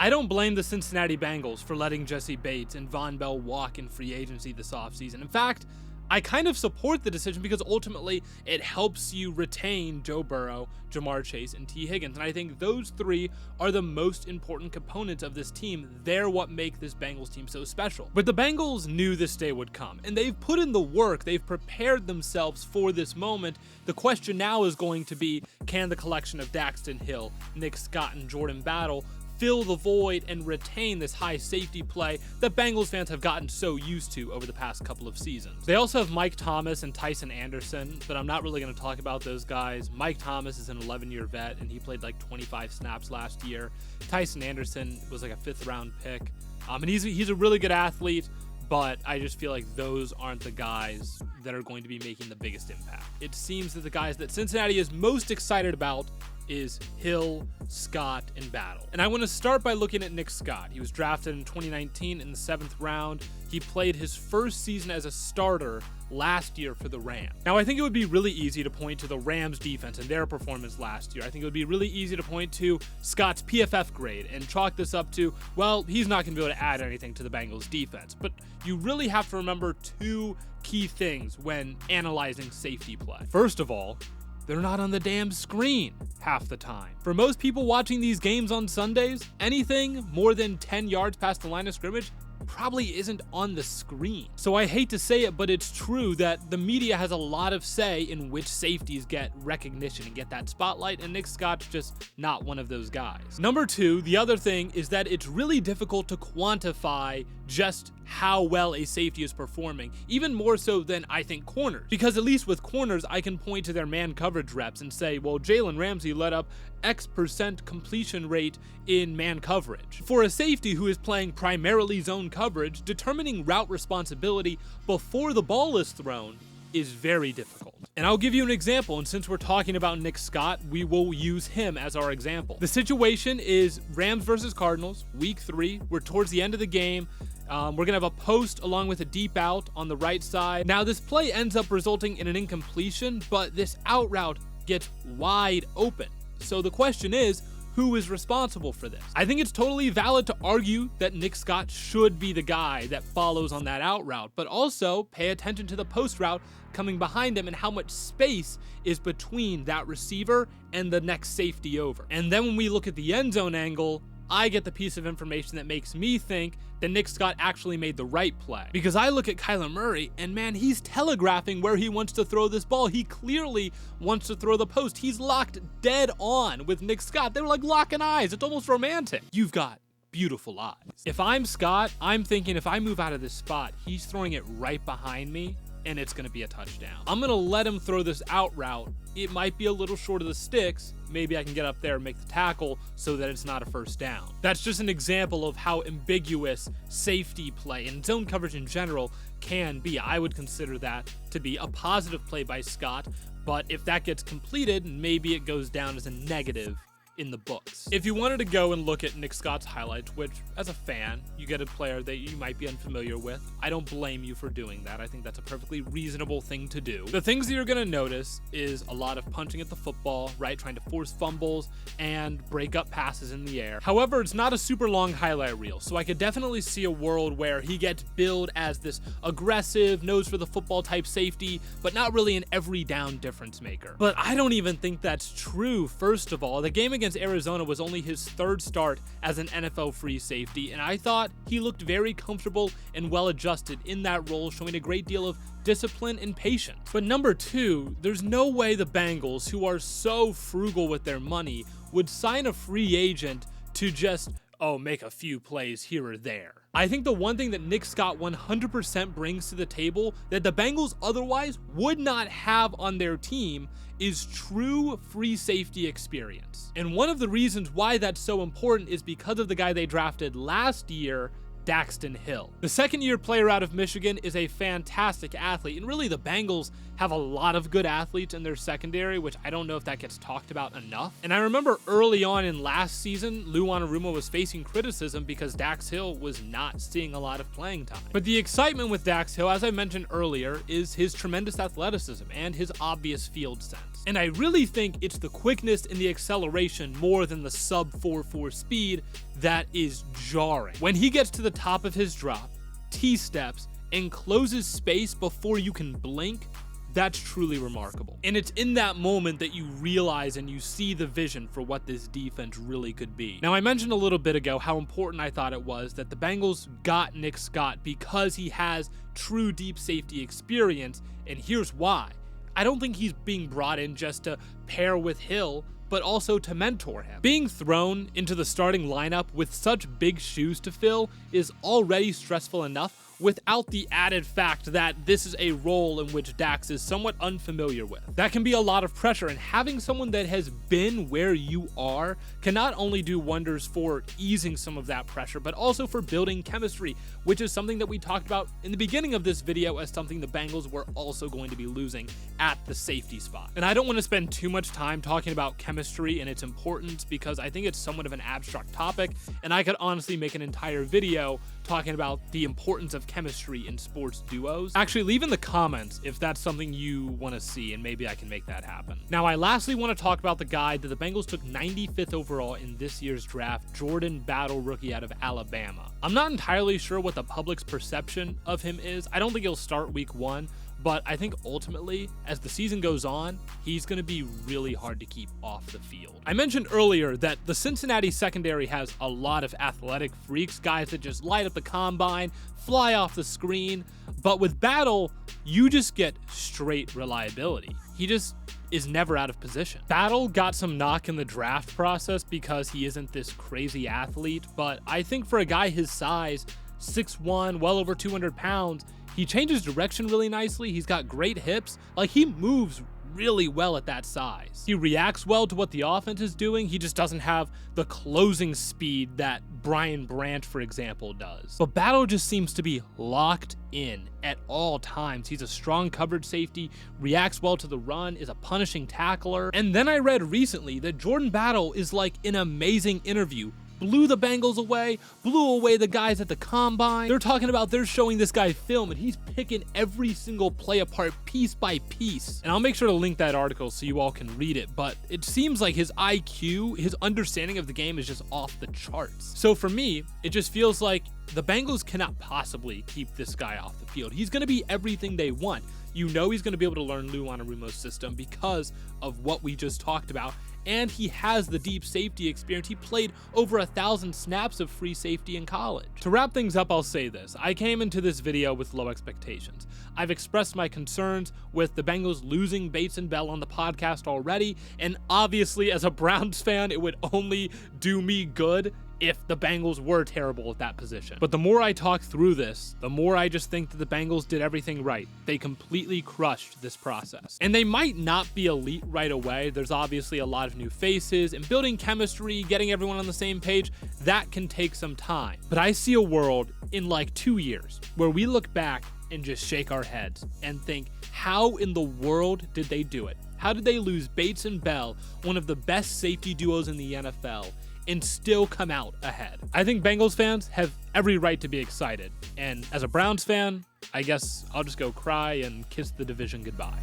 I don't blame the Cincinnati Bengals for letting Jesse Bates and Vonn Bell walk in free agency this offseason. In fact, I kind of support the decision because ultimately it helps you retain Joe Burrow, Jamar Chase, and T. Higgins. And I think those three are the most important components of this team. They're what make this Bengals team so special. But the Bengals knew this day would come, and they've put in the work. They've prepared themselves for this moment. The question now is going to be, can the collection of Daxton Hill, Nick Scott, and Jordan Battle fill the void and retain this high safety play that Bengals fans have gotten so used to over the past couple of seasons? They also have Mike Thomas and Tyson Anderson, but I'm not really going to talk about those guys. Mike Thomas is an 11-year vet, and he played like 25 snaps last year. Tyson Anderson was like a 5th-round pick, and he's a really good athlete, but I just feel like those aren't the guys that are going to be making the biggest impact. It seems that the guys that Cincinnati is most excited about is Hill, Scott, and Battle. And I want to start by looking at Nick Scott. He was drafted in 2019 in the 7th round. He played his first season as a starter last year for the Rams. Now, I think it would be really easy to point to the Rams defense and their performance last year. I think it would be really easy to point to Scott's PFF grade and chalk this up to, well, he's not going to be able to add anything to the Bengals defense. But you really have to remember two key things when analyzing safety play. First of all, they're not on the damn screen half the time. For most people watching these games on Sundays, anything more than 10 yards past the line of scrimmage probably isn't on the screen. So I hate to say it, but it's true that the media has a lot of say in which safeties get recognition and get that spotlight, and Nick Scott's just not one of those guys. Number two, the other thing is that it's really difficult to quantify just how well a safety is performing, even more so than I think corners. Because at least with corners, I can point to their man coverage reps and say, well, Jalen Ramsey let up X% completion rate in man coverage. For a safety who is playing primarily zone coverage, determining route responsibility before the ball is thrown is very difficult. And I'll give you an example, and since we're talking about Nick Scott, we will use him as our example. The situation is Rams versus Cardinals, week 3. We're towards the end of the game. We're going to have a post along with a deep out on the right side. Now, this play ends up resulting in an incompletion, but this out route gets wide open. So the question is, who is responsible for this? I think it's totally valid to argue that Nick Scott should be the guy that follows on that out route, but also pay attention to the post route coming behind him and how much space is between that receiver and the next safety over. And then when we look at the end zone angle, I get the piece of information that makes me think that Nick Scott actually made the right play. Because I look at Kyler Murray, and man, he's telegraphing where he wants to throw this ball. He clearly wants to throw the post. He's locked dead on with Nick Scott. They were like locking eyes. It's almost romantic. You've got beautiful eyes. If I'm Scott, I'm thinking if I move out of this spot, he's throwing it right behind me, and it's going to be a touchdown. I'm going to let him throw this out route. It might be a little short of the sticks. Maybe I can get up there and make the tackle so that it's not a first down. That's just an example of how ambiguous safety play and zone coverage in general can be. I would consider that to be a positive play by Scott, but if that gets completed, maybe it goes down as a negative in the books. If you wanted to go and look at Nick Scott's highlights, which as a fan, you get a player that you might be unfamiliar with, I don't blame you for doing that. I think that's a perfectly reasonable thing to do. The things that you're gonna notice is a lot of punching at the football, right? Trying to force fumbles and break up passes in the air. However, it's not a super long highlight reel, so I could definitely see a world where he gets billed as this aggressive, nose for the football type safety, but not really an every down difference maker. But I don't even think that's true. First of all, the game against Arizona was only his 3rd start as an NFL free safety, and I thought he looked very comfortable and well adjusted in that role, showing a great deal of discipline and patience. But number 2, there's no way the Bengals, who are so frugal with their money, would sign a free agent to just, make a few plays here or there. I think the one thing that Nick Scott 100% brings to the table that the Bengals otherwise would not have on their team is true free safety experience. And one of the reasons why that's so important is because of the guy they drafted last year, Daxton Hill. The 2nd-year player out of Michigan is a fantastic athlete, and really the Bengals have a lot of good athletes in their secondary, which I don't know if that gets talked about enough. And I remember early on in last season, Lou Anarumo was facing criticism because Dax Hill was not seeing a lot of playing time. But the excitement with Dax Hill, as I mentioned earlier, is his tremendous athleticism and his obvious field sense. And I really think it's the quickness and the acceleration more than the sub 4.4 speed that is jarring. When he gets to the top of his drop, T-steps, and closes space before you can blink, that's truly remarkable. And it's in that moment that you realize and you see the vision for what this defense really could be. Now, I mentioned a little bit ago how important I thought it was that the Bengals got Nick Scott because he has true deep safety experience, and here's why. I don't think he's being brought in just to pair with Hill, but also to mentor him. Being thrown into the starting lineup with such big shoes to fill is already stressful enough without the added fact that this is a role in which Dax is somewhat unfamiliar with. That can be a lot of pressure, and having someone that has been where you are can not only do wonders for easing some of that pressure, but also for building chemistry, which is something that we talked about in the beginning of this video as something the Bengals were also going to be losing at the safety spot. And I don't want to spend too much time talking about chemistry and its importance because I think it's somewhat of an abstract topic, and I could honestly make an entire video talking about the importance of chemistry in sports duos. Actually, leave in the comments if that's something you want to see, and maybe I can make that happen. Now, I lastly want to talk about the guy that the Bengals took 95th overall in this year's draft, Jordan Battle, rookie out of Alabama. I'm not entirely sure what the public's perception of him is. I don't think he'll start week 1, but I think ultimately, as the season goes on, he's going to be really hard to keep off the field. I mentioned earlier that the Cincinnati secondary has a lot of athletic freaks, guys that just light up the combine, fly off the screen, but with Battle, you just get straight reliability. He just is never out of position. Battle got some knock in the draft process because he isn't this crazy athlete, but I think for a guy his size, 6'1", well over 200 pounds, he changes direction really nicely. He's got great hips. Like, he moves really well at that size. He reacts well to what the offense is doing. He just doesn't have the closing speed that Brian Branch, for example, does. But Battle just seems to be locked in at all times. He's a strong coverage safety, reacts well to the run, is a punishing tackler. And then I read recently that Jordan Battle is like an amazing interview. Blew the Bengals away, blew away the guys at the combine. They're showing this guy film, and he's picking every single play apart piece by piece. And I'll make sure to link that article so you all can read it, but it seems like his IQ, his understanding of the game is just off the charts. So for me, it just feels like the Bengals cannot possibly keep this guy off the field. He's going to be everything they want. You know he's going to be able to learn Lou Anarumo's system because of what we just talked about, and he has the deep safety experience. He played over 1,000 snaps of free safety in college. To wrap things up, I'll say this. I came into this video with low expectations. I've expressed my concerns with the Bengals losing Bates and Bell on the podcast already, and obviously as a Browns fan, it would only do me good if the Bengals were terrible at that position. But the more I talk through this, the more I just think that the Bengals did everything right. They completely crushed this process. And they might not be elite right away. There's obviously a lot of new faces, and building chemistry, getting everyone on the same page, that can take some time. But I see a world in like 2 years where we look back and just shake our heads and think, how in the world did they do it? How did they lose Bates and Bell, one of the best safety duos in the NFL, and still come out ahead? I think Bengals fans have every right to be excited. And as a Browns fan, I guess I'll just go cry and kiss the division goodbye.